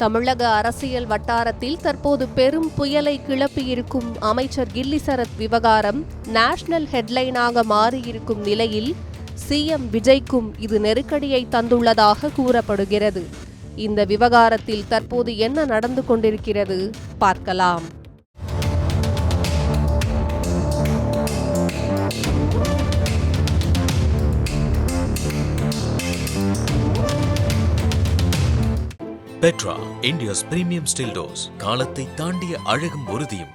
தமிழக அரசியல் வட்டாரத்தில் தற்போது பெரும் புயலை கிளப்பியிருக்கும் அமைச்சர் கில்லி சரத் விவகாரம் நேஷனல் ஹெட்லைனாக மாறியிருக்கும் நிலையில் சிஎம் விஜய்க்கும் இது நெருக்கடியை தந்துள்ளதாக கூறப்படுகிறது. இந்த விவகாரத்தில் தற்போது என்ன நடந்து கொண்டிருக்கிறது பார்க்கலாம். Petra, India's premium still dose. காலத்தை தாண்டிய அழகும் உறுதியும்.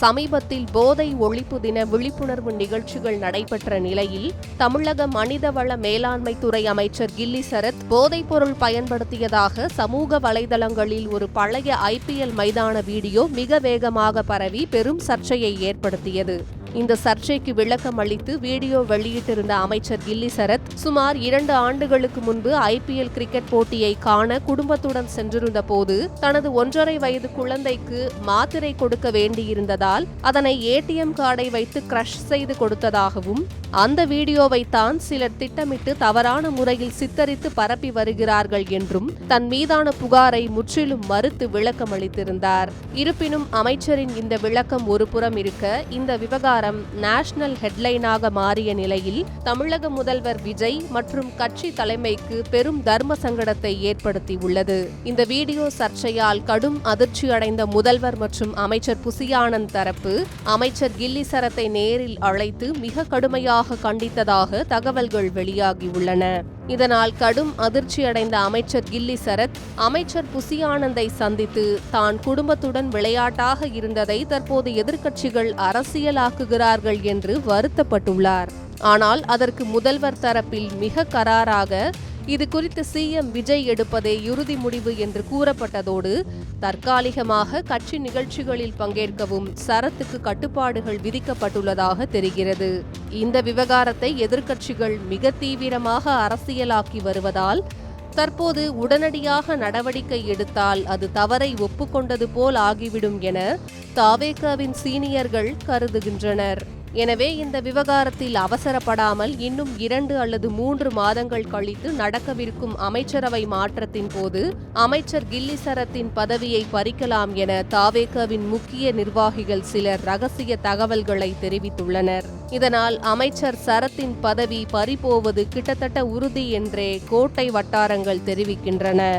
சமீபத்தில் போதை ஒழிப்பு தின விழிப்புணர்வு நிகழ்ச்சிகள் நடைபெற்ற நிலையில் தமிழக மனிதவள மேலாண்மை துறை அமைச்சர் கில்லி சரத் போதைப் பொருள் பயன்படுத்தியதாக சமூக வலைதளங்களில் ஒரு பழைய IPL மைதான வீடியோ மிக வேகமாக பரவி பெரும் சர்ச்சையை ஏற்படுத்தியது. இந்த சர்ச்சைக்கு விளக்கம் அளித்து வீடியோ வெளியிட்டிருந்த அமைச்சர் கில்லி சரத் சுமார் 2 ஆண்டுகளுக்கு முன்பு IPL கிரிக்கெட் போட்டியை காண குடும்பத்துடன் சென்றிருந்த போது தனது 1.5 வயது குழந்தைக்கு மாத்திரை கொடுக்க வேண்டியிருந்ததால் அதனை ATM கார்டை வைத்து கிரஷ் செய்து கொடுத்ததாகவும் அந்த வீடியோவை தான் சிலர் திட்டமிட்டு தவறான முறையில் சித்தரித்து பரப்பி வருகிறார்கள் என்றும் தன் மீதான புகாரை முற்றிலும் மறுத்து விளக்கம் அளித்திருந்தார். இருப்பினும் அமைச்சரின் இந்த விளக்கம் ஒருபுறம் இருக்க, இந்த விவகாரம் நேஷனல் ஹெட்லைனாக மாறிய நிலையில் தமிழக முதல்வர் விஜய் மற்றும் கட்சி தலைமைக்கு பெரும் தர்ம சங்கடத்தை ஏற்படுத்தியுள்ளது. இந்த வீடியோ சர்ச்சையால் கடும் அதிர்ச்சி அடைந்த முதல்வர் மற்றும் அமைச்சர் புசி ஆனந்த் தரப்பு அமைச்சர் கில்லி சரத்தை நேரில் அழைத்து மிக கடுமையாக கண்டித்ததாக தகவல்கள் வெளியாகியுள்ளன. இதனால் கடும் அதிர்ச்சியடைந்த அமைச்சர் கில்லி சரத் அமைச்சர் புசி ஆனந்தை சந்தித்து தான் குடும்பத்துடன் விளையாட்டாக இருந்ததை தற்போது எதிர்க்கட்சிகள் அரசியலாக்குகிறார்கள் என்று வருத்தப்பட்டுள்ளார். ஆனால் அதற்கு முதல்வர் தரப்பில் மிக கராராக இது குறித்து சிஎம் விஜய் எடுப்பதே இறுதி முடிவு என்று கூறப்பட்டதோடு தற்காலிகமாக கட்சி நிகழ்ச்சிகளில் பங்கேற்கவும் சரத்துக்கு கட்டுப்பாடுகள் விதிக்கப்பட்டுள்ளதாக தெரிகிறது. இந்த விவகாரத்தை எதிர்க்கட்சிகள் மிக தீவிரமாக அரசியலாக்கி வருவதால் தற்போது உடனடியாக நடவடிக்கை எடுத்தால் அது தவறை ஒப்புக்கொண்டது போல் ஆகிவிடும் என தாவேகாவின் சீனியர்கள் கருதுகின்றனர். எனவே இந்த விவகாரத்தில் அவசரப்படாமல் இன்னும் 2 அல்லது 3 மாதங்கள் கழித்து நடக்கவிருக்கும் அமைச்சரவை மாற்றத்தின் போது அமைச்சர் கில்லி சரத்தின் பதவியை பறிக்கலாம் என தாவேகாவின் முக்கிய நிர்வாகிகள் சிலர் ரகசிய தகவல்களை தெரிவித்துள்ளனர். இதனால் அமைச்சர் சரத்தின் பதவி பறிபோவது கிட்டத்தட்ட உறுதி என்றே கோட்டை வட்டாரங்கள் தெரிவிக்கின்றன.